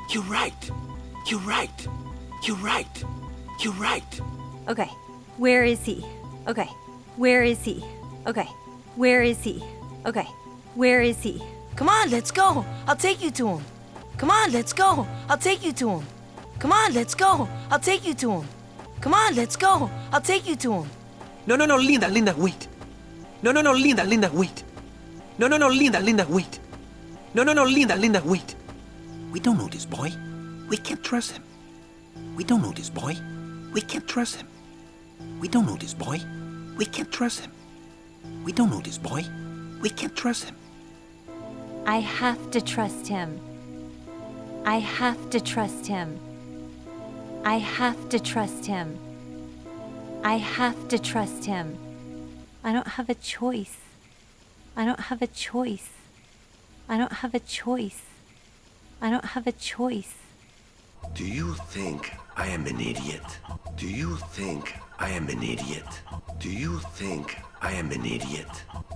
You're right. You're right. You're right. You're right. Okay, where is he? Okay, where is he? Okay, where is he? Okay, where is he? Come on, let's go. I'll take you to him. Come on, let's go. I'll take you to him. Come on, let's go. I'll take you to him. Come on, let's go. I'll take you to him. No, Linda, wait. No, Linda, wait. No, Linda, wait. No, Linda, wait. We don't know this boy. We can't trust him. We don't know this boy. We can't trust him. We don't know this boy. We can't trust him. We don't know this boy. We can't trust him. I have to trust him. I have to trust him. I have to trust him. I have to trust him. I don't have a choice. I don't have a choice. I don't have a choice. I don't have a choice. Do you think I am an idiot? Do you think I am an idiot? Do you think I am an idiot?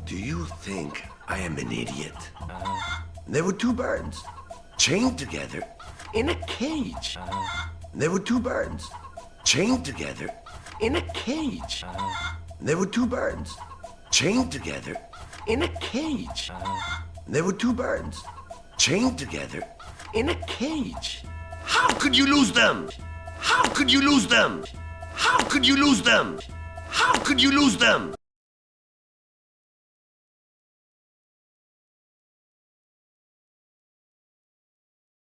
Do you think I am an idiot? There were two birds chained together in a cage. There were two birds chained together in a cage. There were two birds chained together in a cage. There were two birds chained together in a cage. How could you lose them? How could you lose them? How could you lose them? How could you lose them?